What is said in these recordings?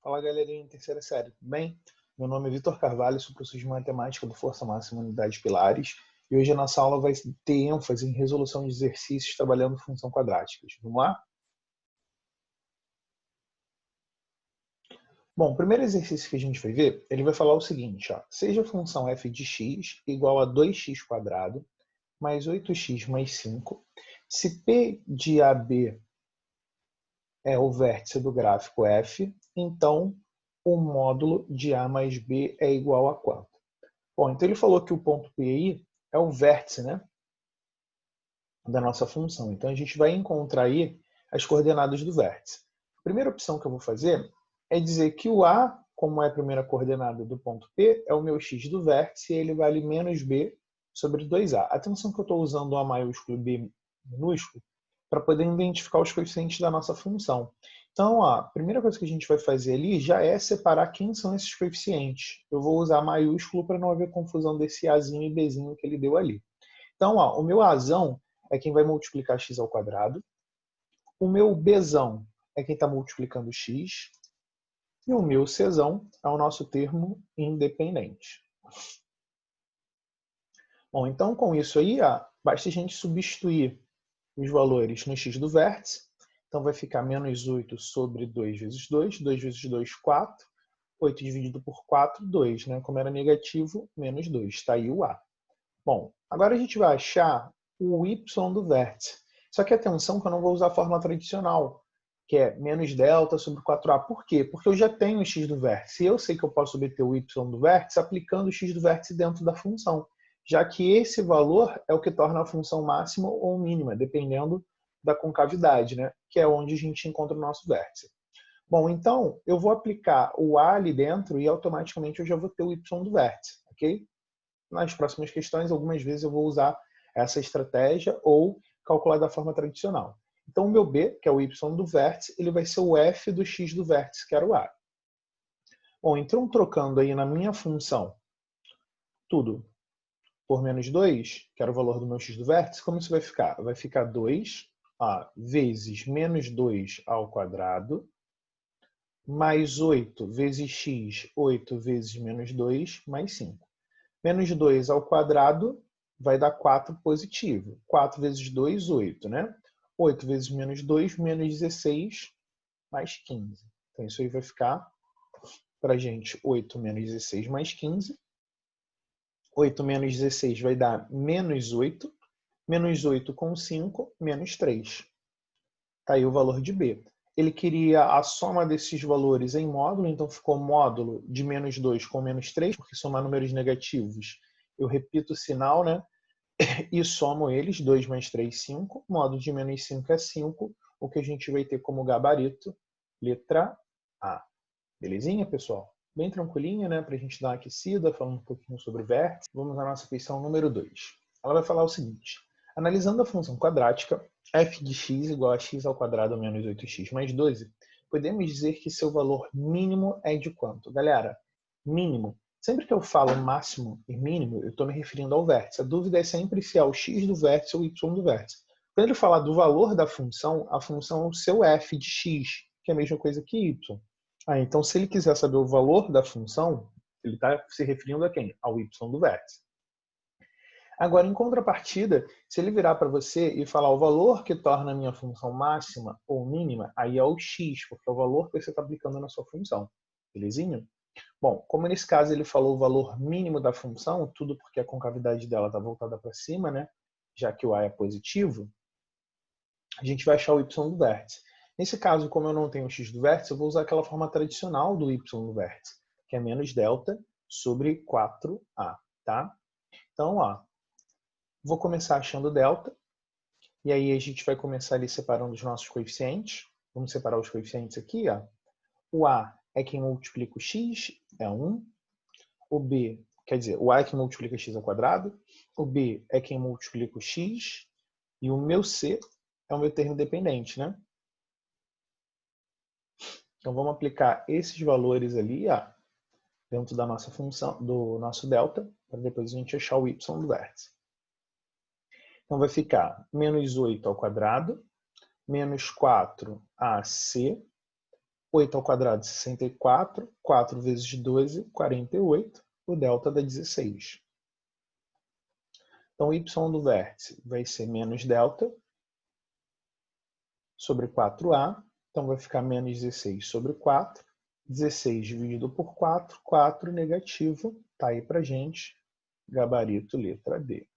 Fala galerinha em terceira série, tudo bem? Meu nome é Vitor Carvalho, sou professor de matemática do Força Máxima Unidade Pilares e hoje a nossa aula vai ter ênfase em resolução de exercícios trabalhando função quadráticas. Vamos lá? Bom, o primeiro exercício que a gente vai ver, ele vai falar o seguinte, ó, seja a função f de x igual a 2x² mais 8x mais 5, se P de AB é o vértice do gráfico f, então o módulo de A mais B é igual a quanto? Bom, então ele falou que o ponto P aí é o vértice, né, da nossa função. Então a gente vai encontrar aí as coordenadas do vértice. A primeira opção que eu vou fazer é dizer que o A, como é a primeira coordenada do ponto P, é o meu x do vértice e ele vale menos B sobre 2A. Atenção que eu estou usando o A maiúsculo e B minúsculo para poder identificar os coeficientes da nossa função. Então, a primeira coisa que a gente vai fazer ali já é separar quem são esses coeficientes. Eu vou usar maiúsculo para não haver confusão desse Azinho e Bzinho que ele deu ali. Então, ó, o meu Azão é quem vai multiplicar x ao quadrado. O meu Bzão é quem está multiplicando x. E o meu Czão é o nosso termo independente. Bom, então com isso aí, ó, basta a gente substituir os valores no x do vértice. Então vai ficar menos 8 sobre 2 vezes 2. 2 vezes 2, 4. 8 dividido por 4, 2. Né? Como era negativo, menos 2. Está aí o A. Bom, agora a gente vai achar o y do vértice. Só que atenção que eu não vou usar a fórmula tradicional, que é menos delta sobre 4a. Por quê? Porque eu já tenho o x do vértice. E eu sei que eu posso obter o y do vértice aplicando o x do vértice dentro da função, já que esse valor é o que torna a função máxima ou mínima, dependendo da concavidade, né? Que é onde a gente encontra o nosso vértice. Bom, então eu vou aplicar o a ali dentro e automaticamente eu já vou ter o y do vértice, ok? Nas próximas questões, algumas vezes eu vou usar essa estratégia ou calcular da forma tradicional. Então, o meu b, que é o y do vértice, ele vai ser o f do x do vértice, que era o a. Bom, então, trocando aí na minha função tudo por menos 2, que era o valor do meu x do vértice, como isso vai ficar? Vai ficar 2 vezes menos 2 ao quadrado, mais 8 vezes x, 8 vezes menos 2, mais 5. Menos 2 ao quadrado vai dar 4 positivo. 4 vezes 2, 8, né? 8 vezes menos 2, menos 16, mais 15. Então, isso aí vai ficar para a gente 8 menos 16 mais 15. 8 menos 16 vai dar menos 8. Menos 8 com 5, menos 3. Está aí o valor de B. Ele queria a soma desses valores em módulo, então ficou módulo de menos 2 com menos 3, porque somar números negativos, eu repito o sinal, né? E somo eles, 2 mais 3, 5. Módulo de menos 5 é 5, o que a gente vai ter como gabarito, letra A. Belezinha, pessoal? Bem tranquilinha, né? Para a gente dar uma aquecida, falando um pouquinho sobre vértice. Vamos à nossa questão número 2. Ela vai falar o seguinte. Analisando a função quadrática, f de x igual a x ao quadrado menos 8x mais 12, podemos dizer que seu valor mínimo é de quanto? Galera, mínimo. Sempre que eu falo máximo e mínimo, eu estou me referindo ao vértice. A dúvida é sempre se é o x do vértice ou o y do vértice. Quando ele falar do valor da função, a função é o seu f de x, que é a mesma coisa que y. Então, se ele quiser saber o valor da função, ele está se referindo a quem? Ao y do vértice. Agora, em contrapartida, se ele virar para você e falar o valor que torna a minha função máxima ou mínima, aí é o x, porque é o valor que você está aplicando na sua função. Belezinha? Bom, como nesse caso ele falou o valor mínimo da função, tudo porque a concavidade dela está voltada para cima, né? Já que o a é positivo, a gente vai achar o y do vértice. Nesse caso, como eu não tenho o x do vértice, eu vou usar aquela forma tradicional do y do vértice, que é menos delta sobre 4a, tá? Então, ó, vou começar achando delta, e aí a gente vai começar ali separando os nossos coeficientes. Vamos separar os coeficientes aqui, ó. O a é quem multiplica o x, é 1. O b, quer dizer, o a é quem multiplica x ao quadrado. O b é quem multiplica o x. E o meu c é o meu termo dependente, né? Então vamos aplicar esses valores ali, ó, dentro da nossa função, do nosso delta, para depois a gente achar o y do vértice. Então vai ficar menos 8 ao quadrado, menos 4ac, 8 ao quadrado, 64. 4 vezes 12, 48. O delta dá 16. Então, o y do vértice vai ser menos delta sobre 4a. Então, vai ficar menos 16 sobre 4. 16 dividido por 4, 4 negativo. Está aí para gente. Gabarito letra D.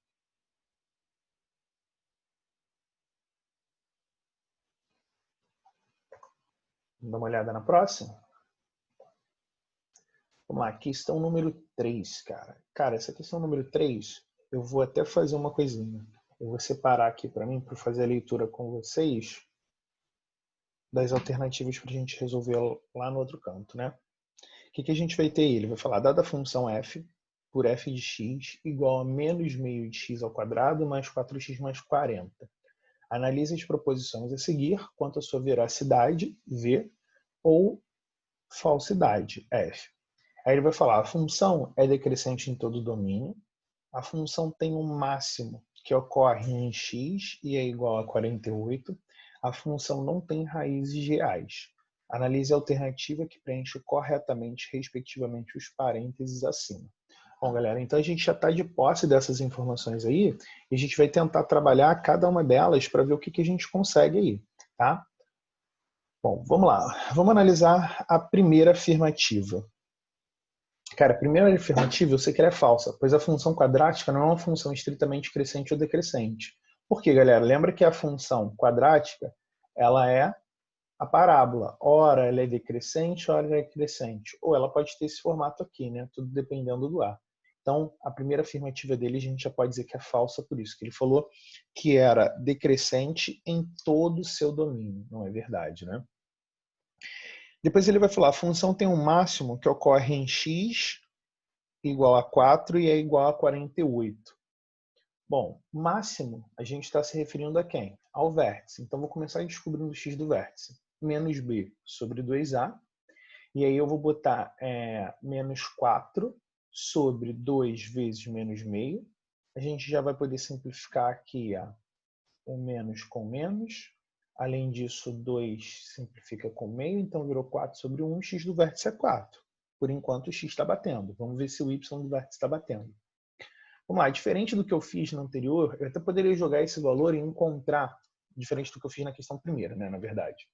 Vamos dar uma olhada na próxima? Vamos lá, questão número 3, cara. Cara, essa questão número 3, eu vou até fazer uma coisinha. Eu vou separar aqui para mim, para fazer a leitura com vocês, das alternativas para a gente resolver lá no outro canto, né? O que a gente vai ter? Ele vai falar, dada a função f, por f de x, igual a menos meio de x ao quadrado, mais 4x mais 40. Analise as proposições a seguir quanto à sua veracidade, v, ou falsidade, f. Aí ele vai falar, a função é decrescente em todo o domínio, a função tem um máximo que ocorre em x e é igual a 48, a função não tem raízes reais. Analise a alternativa que preenche corretamente, respectivamente, os parênteses acima. Bom, galera, então a gente já está de posse dessas informações aí e a gente vai tentar trabalhar cada uma delas para ver o que a gente consegue aí, tá? Bom, vamos lá. Vamos analisar a primeira afirmativa. Cara, a primeira afirmativa eu sei que ela é falsa, pois a função quadrática não é uma função estritamente crescente ou decrescente. Por quê, galera? Lembra que a função quadrática ela é a parábola. Ora ela é decrescente, ora ela é crescente. Ou ela pode ter esse formato aqui, né? Tudo dependendo do A. Então, a primeira afirmativa dele a gente já pode dizer que é falsa por isso, que ele falou que era decrescente em todo o seu domínio. Não é verdade, né? Depois ele vai falar, a função tem um máximo que ocorre em x igual a 4 e é igual a 48. Bom, máximo, a gente está se referindo a quem? Ao vértice. Então, vou começar descobrindo o x do vértice. Menos b sobre 2a. E aí eu vou botar menos 4 sobre 2 vezes menos meio. A gente já vai poder simplificar aqui o menos com menos. Além disso, 2 simplifica com meio, então virou 4 sobre 1, x do vértice é 4. Por enquanto, o x está batendo. Vamos ver se o y do vértice está batendo. Vamos lá, diferente do que eu fiz no anterior, eu até poderia jogar esse valor e encontrar, diferente do que eu fiz na questão primeira, né, na verdade.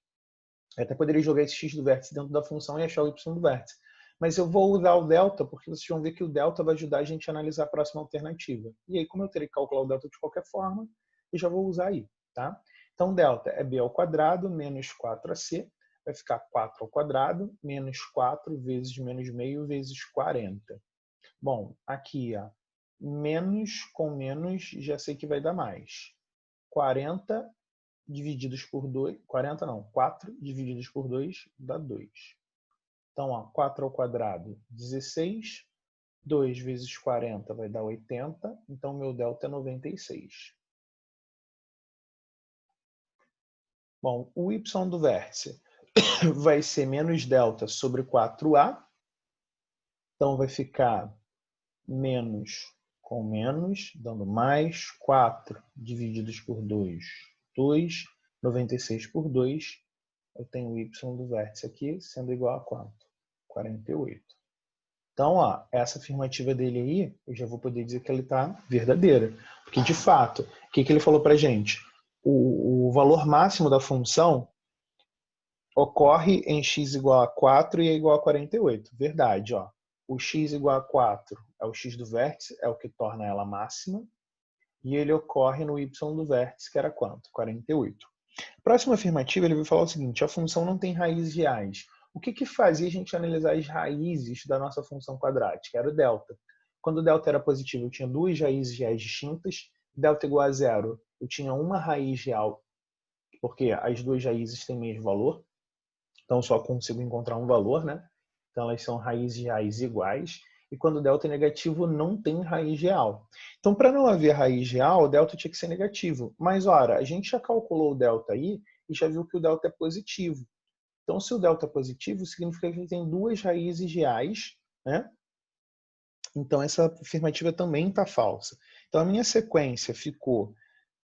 Eu até poderia jogar esse x do vértice dentro da função e achar o y do vértice. Mas eu vou usar o delta, porque vocês vão ver que o delta vai ajudar a gente a analisar a próxima alternativa. E aí, como eu terei que calcular o delta de qualquer forma, eu já vou usar aí, tá? Então, delta é b ao quadrado menos 4ac, vai ficar 4 ao quadrado, menos 4 vezes menos meio vezes 40. Bom, aqui, ó, menos com menos, já sei que vai dar mais. 40 divididos por 2, 40 não, 4 divididos por 2 dá 2. Então, ó, 4 ao quadrado, 16. 2 vezes 40 vai dar 80. Então, meu delta é 96. Bom, o y do vértice vai ser menos delta sobre 4a. Então, vai ficar menos com menos, dando mais. 4 divididos por 2, 2. 96 por 2. Eu tenho o y do vértice aqui sendo igual a quanto? 48. Então, ó, essa afirmativa dele aí, eu já vou poder dizer que ela está verdadeira. Porque, de fato, o que ele falou para a gente? O valor máximo da função ocorre em x igual a 4 e é igual a 48. Verdade, ó. O x igual a 4 é o x do vértice, é o que torna ela máxima. E ele ocorre no y do vértice, que era quanto? 48. Próxima afirmativa, ele vai falar o seguinte, a função não tem raízes reais. O que fazia a gente analisar as raízes da nossa função quadrática? Era o delta. Quando o delta era positivo, eu tinha duas raízes reais distintas. Delta igual a zero, eu tinha uma raiz real, porque as duas raízes têm mesmo valor. Então, só consigo encontrar um valor, né? Então, elas são raízes reais iguais. E quando o delta é negativo, não tem raiz real. Então, para não haver raiz real, o delta tinha que ser negativo. Mas, ora, a gente já calculou o delta aí e já viu que o delta é positivo. Então, se o delta é positivo, significa que ele tem duas raízes reais, né? Então, essa afirmativa também está falsa. Então, a minha sequência ficou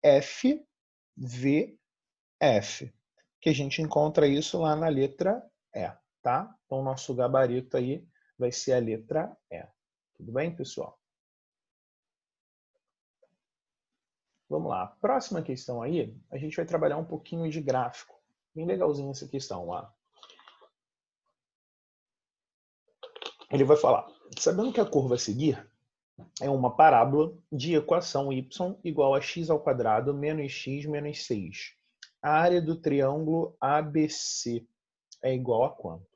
F, V, F. Que a gente encontra isso lá na letra E, tá? Então, o nosso gabarito aí vai ser a letra E. Tudo bem, pessoal? Vamos lá. Próxima questão aí, a gente vai trabalhar um pouquinho de gráfico. Bem legalzinho essa questão lá. Ele vai falar, sabendo que a curva a seguir é uma parábola de equação y igual a x ao quadrado menos x menos 6. A área do triângulo ABC é igual a quanto?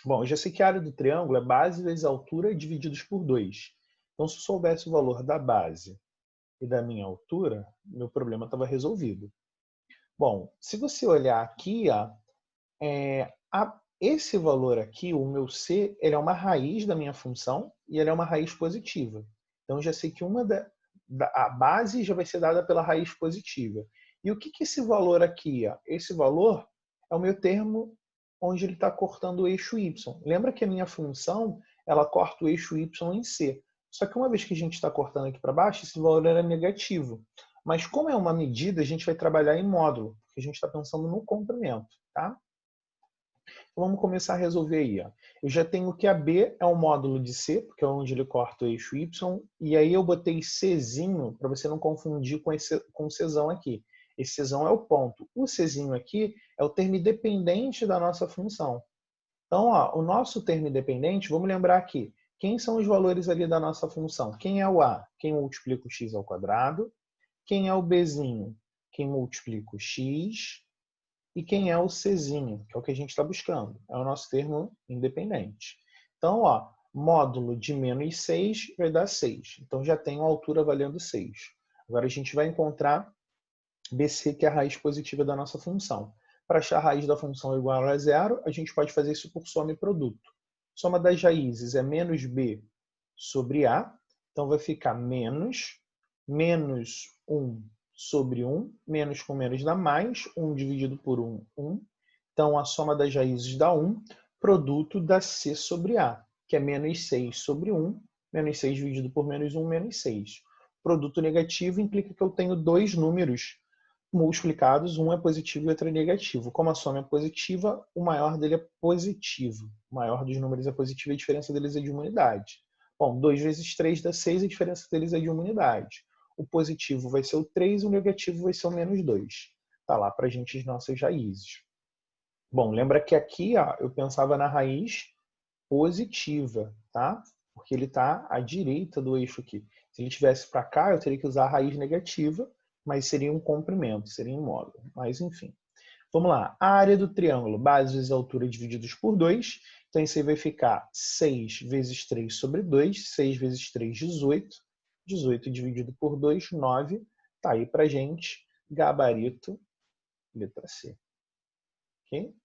Bom, eu já sei que a área do triângulo é base vezes altura divididos por 2. Então, se eu soubesse o valor da base e da minha altura, meu problema estava resolvido. Bom, se você olhar aqui, ó, esse valor aqui, o meu C, ele é uma raiz da minha função e ele é uma raiz positiva. Então, eu já sei que a base já vai ser dada pela raiz positiva. E o que é esse valor aqui? Ó? Esse valor é o meu termo onde ele está cortando o eixo Y. Lembra que a minha função ela corta o eixo Y em C. Só que uma vez que a gente está cortando aqui para baixo, esse valor era negativo. Mas como é uma medida, a gente vai trabalhar em módulo, porque a gente está pensando no comprimento. Tá? Então, vamos começar a resolver aí. Ó. Eu já tenho que a B é um módulo de C, porque é onde ele corta o eixo Y, e aí eu botei Czinho, para você não confundir com Czão aqui. Esse Czão é o ponto. O Czinho aqui é o termo independente da nossa função. Então, ó, o nosso termo independente, vamos lembrar aqui, quem são os valores ali da nossa função? Quem é o A? Quem multiplica o x ao quadrado. Quem é o Bzinho? Quem multiplica o x. E quem é o Czinho, que é o que a gente está buscando. É o nosso termo independente. Então, ó, módulo de menos 6 vai dar 6. Então, já tenho a altura valendo 6. Agora, a gente vai encontrar BC, que é a raiz positiva da nossa função. Para achar a raiz da função igual a zero, a gente pode fazer isso por soma e produto. Soma das raízes é menos B sobre A. Então, vai ficar menos 1 sobre 1, menos com menos dá mais, 1 dividido por 1, 1. Então, a soma das raízes dá 1, produto dá C sobre A, que é menos 6 sobre 1, menos 6 dividido por menos 1, menos 6. Produto negativo implica que eu tenho dois números multiplicados, um é positivo e outro é negativo. Como a soma é positiva, o maior dele é positivo. O maior dos números é positivo e a diferença deles é de uma unidade. Bom, 2 vezes 3 dá 6, a diferença deles é de uma unidade. O positivo vai ser o 3, o negativo vai ser o menos 2. Está lá para a gente as nossas raízes. Bom, lembra que aqui ó, eu pensava na raiz positiva, tá? Porque ele está à direita do eixo aqui. Se ele estivesse para cá, eu teria que usar a raiz negativa, mas seria um comprimento, seria um módulo. Mas, enfim. Vamos lá. A área do triângulo, base vezes altura divididos por 2. Então, isso aí vai ficar 6 vezes 3 sobre 2. 6 vezes 3, 18. 18 dividido por 2, 9. Tá aí pra gente. Gabarito, letra C. Ok?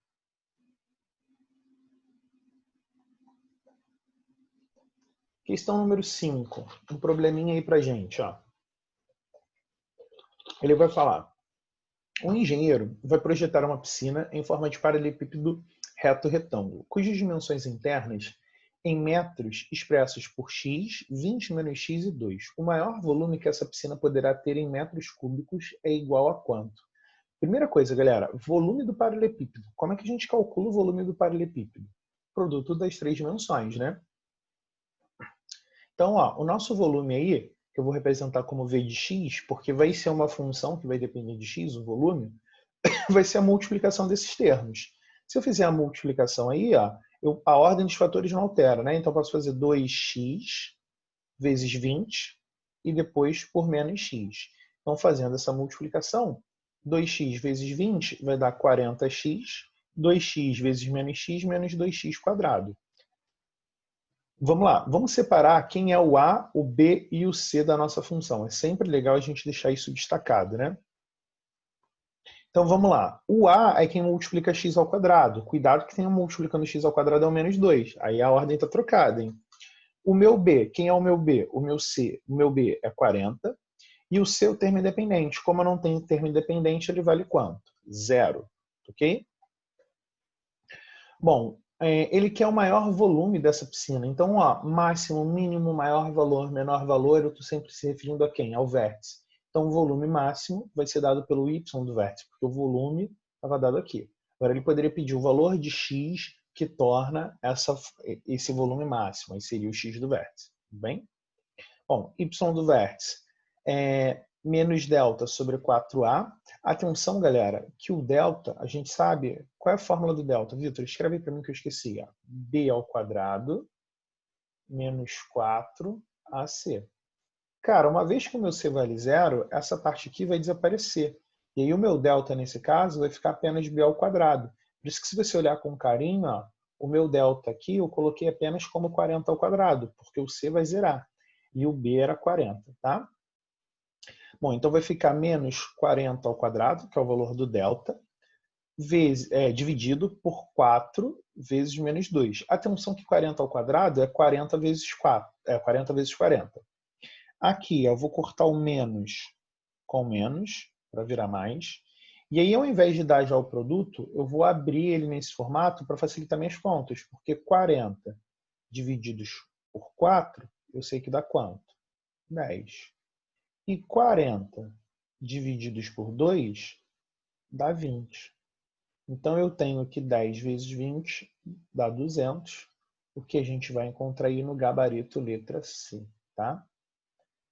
Questão número 5. Um probleminha aí pra gente, ó. Ele vai falar: um engenheiro vai projetar uma piscina em forma de paralelepípedo reto retângulo, cujas dimensões internas em metros expressos por x, 20 menos x e 2. O maior volume que essa piscina poderá ter em metros cúbicos é igual a quanto? Primeira coisa, galera, volume do paralelepípedo. Como é que a gente calcula o volume do paralelepípedo? Produto das três dimensões, né? Então, ó, o nosso volume aí, que eu vou representar como v de x, porque vai ser uma função que vai depender de x, o volume, vai ser a multiplicação desses termos. Se eu fizer a multiplicação aí, ó, a ordem dos fatores não altera, né? Então, eu posso fazer 2x vezes 20 e depois por menos x. Então, fazendo essa multiplicação, 2x vezes 20 vai dar 40x, 2x vezes menos 2x quadrado. Vamos lá, vamos separar quem é o A, o B e o C da nossa função. É sempre legal a gente deixar isso destacado, né? Então vamos lá. O A é quem multiplica x ao quadrado. Cuidado que tem um multiplicando x ao quadrado é o menos 2. Aí a ordem está trocada, hein? O meu B, quem é o meu B? O meu C, o meu B é 40. E o C é o termo independente. Como eu não tenho termo independente, ele vale quanto? 0. Ok? Bom, ele quer o maior volume dessa piscina. Então, ó, máximo, mínimo, maior valor, menor valor, eu estou sempre se referindo a quem? Ao vértice. Então, o volume máximo vai ser dado pelo y do vértice, porque o volume estava dado aqui. Agora ele poderia pedir o valor de x que torna esse volume máximo, aí seria o x do vértice, tudo bem? Bom, y do vértice é menos delta sobre 4a. Atenção, galera, que o delta, a gente sabe, qual é a fórmula do delta? Vitor, escreve para mim que eu esqueci. Ó. B ao quadrado menos 4ac. Cara, uma vez que o meu c vale zero, essa parte aqui vai desaparecer. E aí o meu delta, nesse caso, vai ficar apenas b ao quadrado. Por isso que se você olhar com carinho, ó, o meu delta aqui eu coloquei apenas como 40 ao quadrado, porque o c vai zerar. E o b era 40, tá? Bom, então vai ficar menos 40 ao quadrado, que é o valor do delta, dividido por 4 vezes menos 2. Atenção que 40 ao quadrado é 40 vezes 4, 40 vezes 40. Aqui eu vou cortar o menos com menos, para virar mais. E aí, ao invés de dar já o produto, eu vou abrir ele nesse formato para facilitar minhas contas, porque 40 divididos por 4, eu sei que dá quanto? 10. E 40 divididos por 2 dá 20. Então, eu tenho que 10 vezes 20 dá 200, o que a gente vai encontrar aí no gabarito letra C, tá?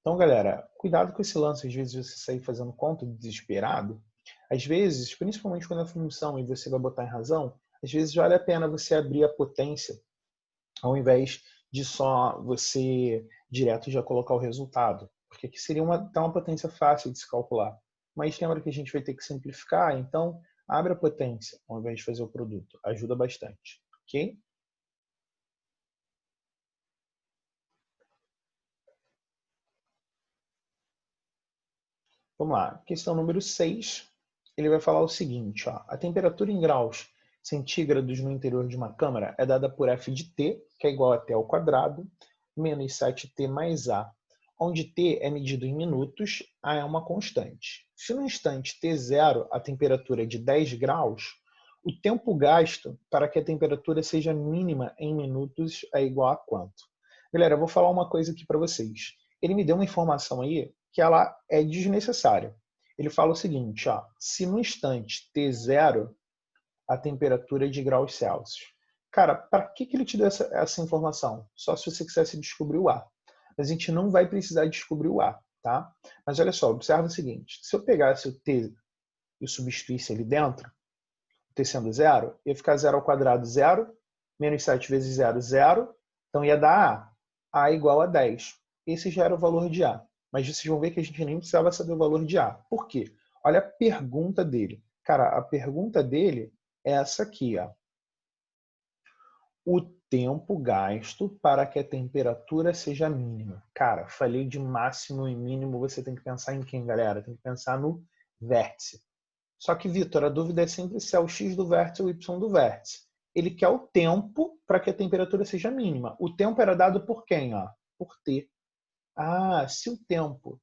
Então, galera, cuidado com esse lance, às vezes você sair fazendo conta desesperado. Às vezes, principalmente quando é função e você vai botar em razão, às vezes vale a pena você abrir a potência, ao invés de só você direto já colocar o resultado. Porque aqui seria uma potência fácil de se calcular. Mas lembra que a gente vai ter que simplificar, então abre a potência ao invés de fazer o produto. Ajuda bastante, ok? Vamos lá, questão número 6. Ele vai falar o seguinte, ó, a temperatura em graus centígrados no interior de uma câmara é dada por F de T, que é igual a T ao quadrado, menos 7T mais A, onde T é medido em minutos, A é uma constante. Se no instante T0 a temperatura é de 10 graus, o tempo gasto para que a temperatura seja mínima em minutos é igual a quanto? Galera, eu vou falar uma coisa aqui para vocês. Ele me deu uma informação aí que ela é desnecessária. Ele fala o seguinte, ó, se no instante T0 a temperatura é de graus Celsius. Cara, para que ele te deu essa informação? Só se você quisesse descobrir o A. Mas a gente não vai precisar descobrir o A, tá? Mas olha só, observa o seguinte, se eu pegasse o T e substituísse ali dentro, o T sendo zero, ia ficar 0 ao quadrado, 0, menos 7 vezes 0, 0, então ia dar A. A igual a 10. Esse já era o valor de A. Mas vocês vão ver que a gente nem precisava saber o valor de A. Por quê? Olha a pergunta dele. Cara, a pergunta dele é essa aqui, ó. O tempo gasto para que a temperatura seja mínima. Cara, falei de máximo e mínimo, você tem que pensar em quem, galera? Tem que pensar no vértice. Só que, Vitor, a dúvida é sempre se é o x do vértice ou o y do vértice. Ele quer o tempo para que a temperatura seja mínima. O tempo era dado por quem? Ó? Por T. Ah, se o tempo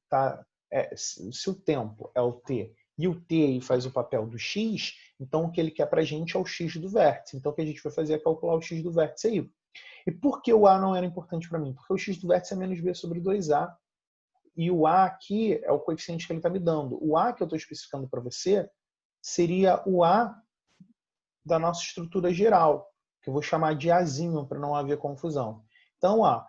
se o tempo é o t e o t aí faz o papel do x, então o que ele quer para a gente é o x do vértice. Então o que a gente vai fazer é calcular o x do vértice aí. E por que o a não era importante para mim? Porque o x do vértice é menos b sobre 2a. E o a aqui é o coeficiente que ele está me dando. O a que eu estou especificando para você seria o a da nossa estrutura geral, que eu vou chamar de azinho para não haver confusão. Então, ó,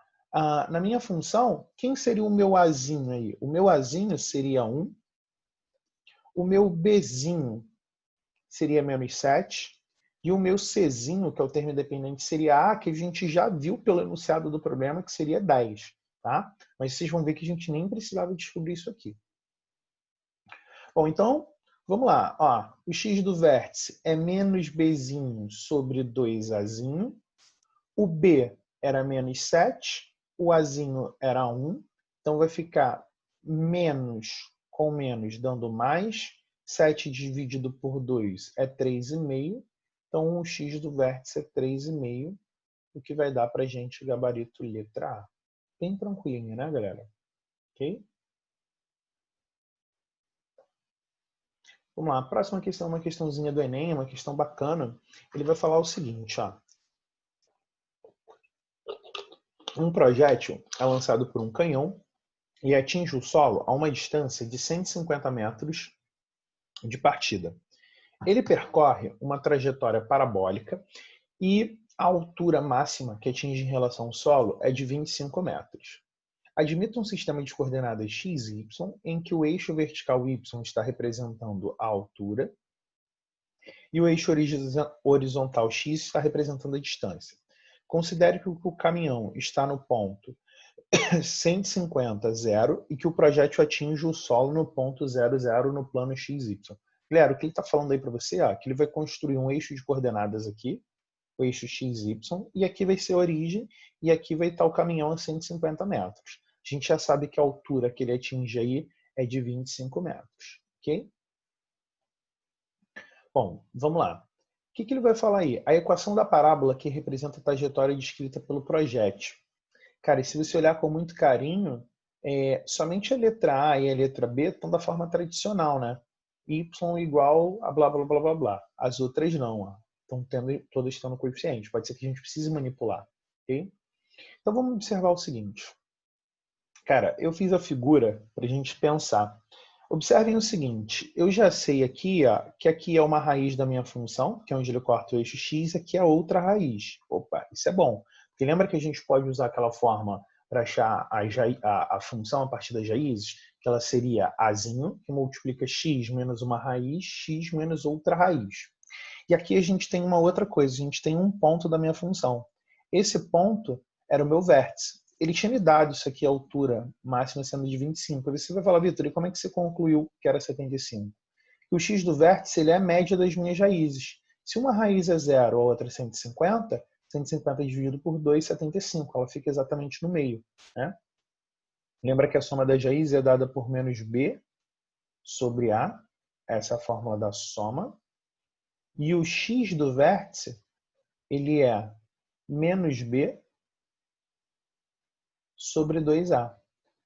na minha função, quem seria o meu azinho aí? O meu azinho seria 1, o meu bzinho seria menos 7, e o meu czinho, que é o termo independente, seria a, que a gente já viu pelo enunciado do problema, que seria 10. Tá? Mas vocês vão ver que a gente nem precisava descobrir isso aqui. Bom, então, vamos lá. Ó, o x do vértice é menos bzinho sobre 2azinho. O b era menos 7, o azinho era 1. Então vai ficar menos com menos dando mais. 7 dividido por 2 é 3,5. Então o x do vértice é 3,5, o que vai dar para a gente o gabarito letra A. Bem tranquilinho, né, galera? Ok? Vamos lá, a próxima questão é uma questãozinha do Enem, uma questão bacana. Ele vai falar o seguinte, ó. Um projétil é lançado por um canhão e atinge o solo a uma distância de 150 metros de partida. Ele percorre uma trajetória parabólica e a altura máxima que atinge em relação ao solo é de 25 metros. Admita um sistema de coordenadas x e y em que o eixo vertical y está representando a altura e o eixo horizontal x está representando a distância. Considere que o caminhão está no ponto 150, 0 e que o projétil atinge o solo no ponto 0, 0 no plano XY. Galera, o que ele está falando aí para você é que ele vai construir um eixo de coordenadas aqui, o eixo XY, e aqui vai ser a origem e aqui vai estar o caminhão a 150 metros. A gente já sabe que a altura que ele atinge aí é de 25 metros, ok? Bom, vamos lá. O que ele vai falar aí? A equação da parábola que representa a trajetória descrita pelo projétil. Cara, e se você olhar com muito carinho, somente a letra A e a letra B estão da forma tradicional, né? Y igual a blá, blá, blá, blá, blá. As outras não, ó. Todas estão no coeficiente. Pode ser que a gente precise manipular, ok? Então vamos observar o seguinte. Cara, eu fiz a figura para a gente pensar. Observem o seguinte, eu já sei aqui, ó, que aqui é uma raiz da minha função, que é onde ele corta o eixo x, aqui é outra raiz. Opa, isso é bom. Porque lembra que a gente pode usar aquela forma para achar a função a partir das raízes? Que ela seria azinho, que multiplica x menos uma raiz, x menos outra raiz. E aqui a gente tem uma outra coisa, a gente tem um ponto da minha função. Esse ponto era o meu vértice. Ele tinha me dado isso aqui, a altura máxima sendo de 25. Aí você vai falar, Vitor, e como é que você concluiu que era 75? O x do vértice ele é a média das minhas raízes. Se uma raiz é 0 a outra é 150, 150 dividido por 2, 75. Ela fica exatamente no meio, né? Lembra que a soma das raízes é dada por menos b sobre a. Essa é a fórmula da soma. E o x do vértice ele é menos b sobre 2a.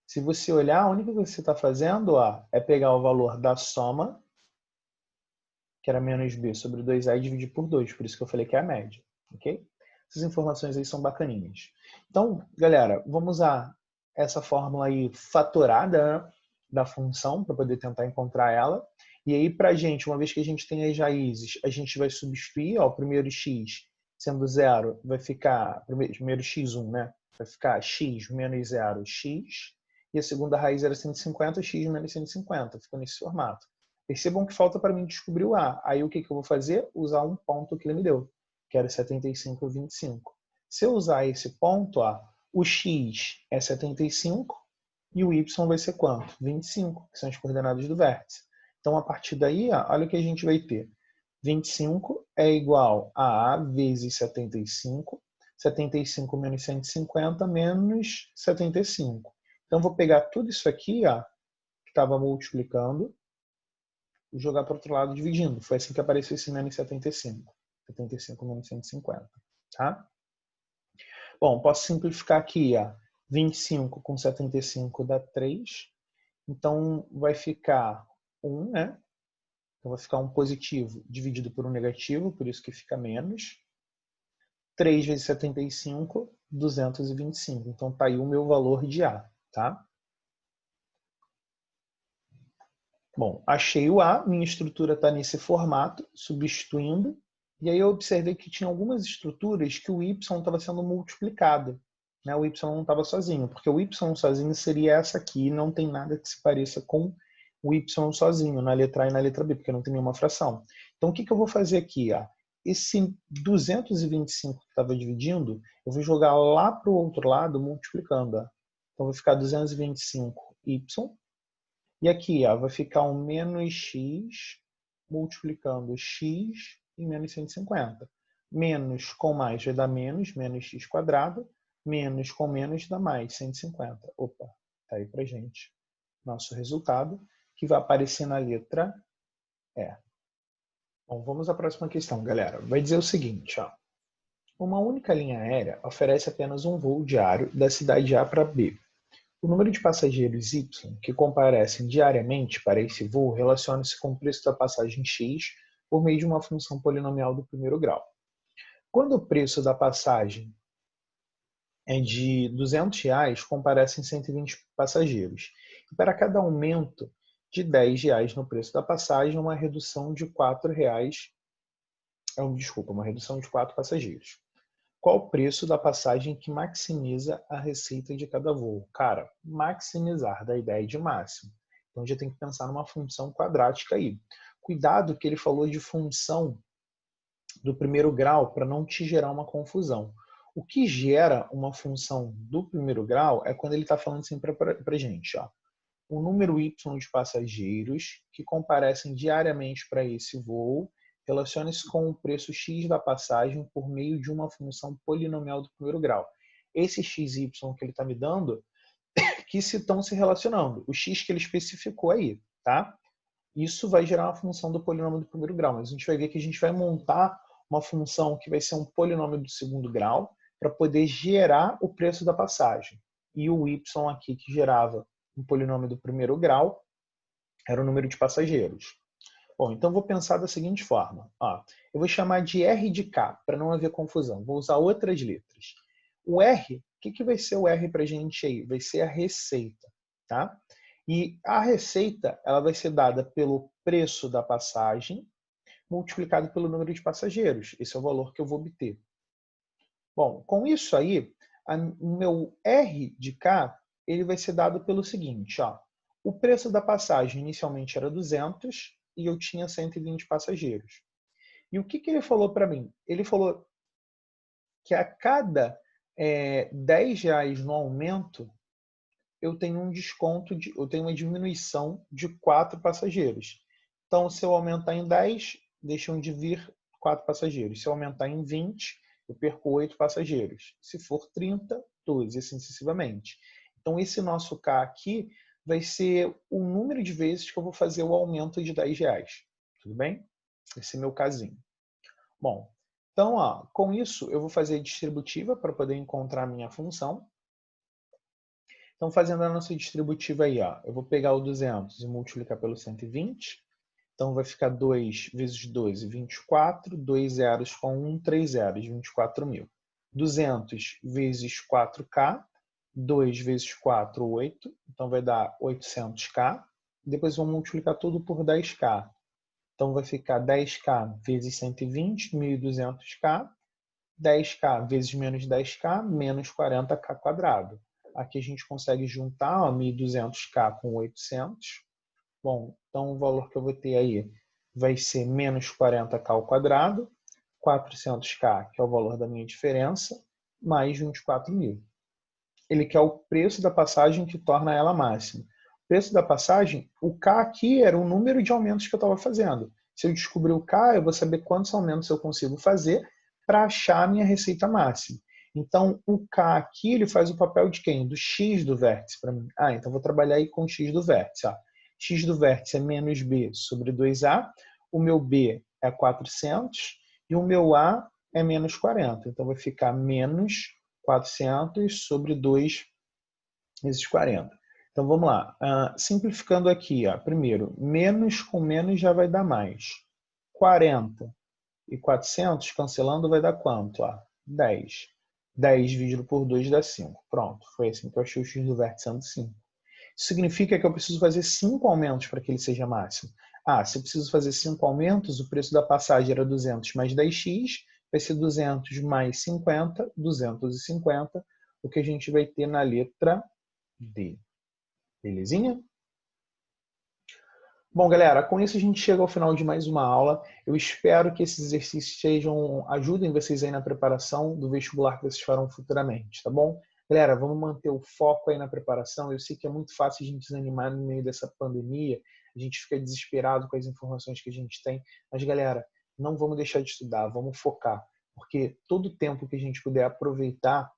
Se você olhar, a única coisa que você está fazendo é pegar o valor da soma, que era menos b sobre 2a, e dividir por 2. Por isso que eu falei que é a média. Ok? Essas informações aí são bacaninhas. Então, galera, vamos usar essa fórmula aí fatorada, né, da função para poder tentar encontrar ela. E aí, para a gente, uma vez que a gente tem as raízes, a gente vai substituir, ó, o primeiro x sendo 0, vai ficar, primeiro x1, né? Vai ficar x menos 0, x. E a segunda raiz era 150, x menos 150. Ficou nesse formato. Percebam que falta para mim descobrir o a. Aí o que eu vou fazer? Usar um ponto que ele me deu, que era 75 e 25. Se eu usar esse ponto, o x é 75 e o y vai ser quanto? 25, que são as coordenadas do vértice. Então, a partir daí, olha o que a gente vai ter. 25 é igual a vezes 75. 75 menos 150 menos 75. Então, vou pegar tudo isso aqui, que estava multiplicando, e jogar para o outro lado dividindo. Foi assim que apareceu esse menos 75. 75 menos 150. Tá? Bom, posso simplificar aqui. 25 com 75 dá 3. Então, vai ficar 1, né? Então, vai ficar um positivo dividido por um negativo, por isso que fica menos. 3 vezes 75, 225. Então, está aí o meu valor de A, tá? Bom, achei o A, minha estrutura está nesse formato, substituindo. E aí eu observei que tinha algumas estruturas que o Y estava sendo multiplicado. Né? O Y não estava sozinho, porque o Y sozinho seria essa aqui, e não tem nada que se pareça com o Y sozinho, na letra A e na letra B, porque não tem nenhuma fração. Então, o que eu vou fazer aqui? Esse 225 que estava dividindo, eu vou jogar lá para o outro lado, multiplicando. Então, vai ficar 225y. E aqui vai ficar um menos x multiplicando x e menos 150. Menos com mais vai dar menos, menos x quadrado. Menos com menos dá mais, 150. Opa, tá aí pra gente nosso resultado, que vai aparecer na letra E. Bom, vamos à próxima questão, galera. Vai dizer o seguinte, uma única linha aérea oferece apenas um voo diário da cidade A para B. O número de passageiros Y que comparecem diariamente para esse voo relaciona-se com o preço da passagem X por meio de uma função polinomial do primeiro grau. Quando o preço da passagem é de R$ 200, comparecem 120 passageiros. E para cada aumento de R$10 no preço da passagem, uma redução de R$4, desculpa, uma redução de 4 passageiros. Qual o preço da passagem que maximiza a receita de cada voo? Cara, maximizar da ideia de máximo. Então já tem que pensar numa função quadrática aí. Cuidado que ele falou de função do primeiro grau para não te gerar uma confusão. O que gera uma função do primeiro grau é quando ele está falando assim para a gente, ó. O número Y de passageiros que comparecem diariamente para esse voo relaciona-se com o preço X da passagem por meio de uma função polinomial do primeiro grau. Esse XY que ele está me dando, que se estão se relacionando. O X que ele especificou aí, tá? Isso vai gerar uma função do polinômio do primeiro grau, mas a gente vai ver que a gente vai montar uma função que vai ser um polinômio do segundo grau para poder gerar o preço da passagem. E o Y aqui que gerava um polinômio do primeiro grau era o número de passageiros. Bom, então vou pensar da seguinte forma. Ó, eu vou chamar de R de K, para não haver confusão. Vou usar outras letras. O R, o que vai ser o R para a gente aí? Vai ser a receita, tá? E a receita ela vai ser dada pelo preço da passagem multiplicado pelo número de passageiros. Esse é o valor que eu vou obter. Bom, com isso aí, o meu R de K ele vai ser dado pelo seguinte. Ó, o preço da passagem inicialmente era 200 e eu tinha 120 passageiros. E o que ele falou para mim? Ele falou que a cada R$10 no aumento, eu tenho um desconto, eu tenho uma diminuição de 4 passageiros. Então, se eu aumentar em 10, deixam de vir 4 passageiros. Se eu aumentar em 20, eu perco 8 passageiros. Se for 30, 12, assim sucessivamente. Então, esse nosso K aqui vai ser o número de vezes que eu vou fazer o aumento de R$10. Tudo bem? Esse é meu casinho. Bom, então, ó, com isso, eu vou fazer a distributiva para poder encontrar a minha função. Então, fazendo a nossa distributiva aí, ó, eu vou pegar o 200 e multiplicar pelo 120. Então, vai ficar 2 vezes 12, 24. 2 zeros com 1, 3 zeros, 24.000. 200 vezes 4K. 2 vezes 4, 8. Então, vai dar 800K. Depois, vou multiplicar tudo por 10K. Então, vai ficar 10K vezes 120, 1.200K. 10K vezes menos 10K, menos 40K quadrado. Aqui a gente consegue juntar 1.200K com 800. Bom, então o valor que eu vou ter aí vai ser menos 40K ao quadrado, 400K, que é o valor da minha diferença, mais 24.000. Ele quer o preço da passagem que torna ela máxima. O preço da passagem, o K aqui era o número de aumentos que eu estava fazendo. Se eu descobrir o K, eu vou saber quantos aumentos eu consigo fazer para achar a minha receita máxima. Então, o K aqui ele faz o papel de quem? Do X do vértice para mim. Ah, então vou trabalhar aí com o X do vértice. Ó. X do vértice é menos B sobre 2A. O meu B é 400 e o meu A é menos 40. Então, vai ficar menos 400 sobre 2 vezes 40. Então, vamos lá. Simplificando aqui, ó, primeiro, menos com menos já vai dar mais. 40 e 400, cancelando, vai dar quanto? 10. 10 dividido por 2 dá 5. Pronto, foi assim que eu achei o X do vértice sendo 5. Isso significa que eu preciso fazer 5 aumentos para que ele seja máximo. Se eu preciso fazer 5 aumentos, o preço da passagem era 200 mais 10x, vai ser 200 mais 50, 250, o que a gente vai ter na letra D. Belezinha? Bom, galera, com isso a gente chega ao final de mais uma aula. Eu espero que esses exercícios ajudem vocês aí na preparação do vestibular que vocês farão futuramente, tá bom? Galera, vamos manter o foco aí na preparação. Eu sei que é muito fácil a gente desanimar no meio dessa pandemia, a gente fica desesperado com as informações que a gente tem, mas, galera, não vamos deixar de estudar, vamos focar, porque todo o tempo que a gente puder aproveitar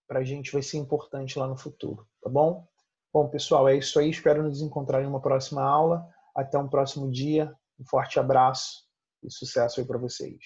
para a gente vai ser importante lá no futuro, tá bom? Bom, pessoal, é isso aí. Espero nos encontrar em uma próxima aula. Até um próximo dia. Um forte abraço e sucesso aí para vocês.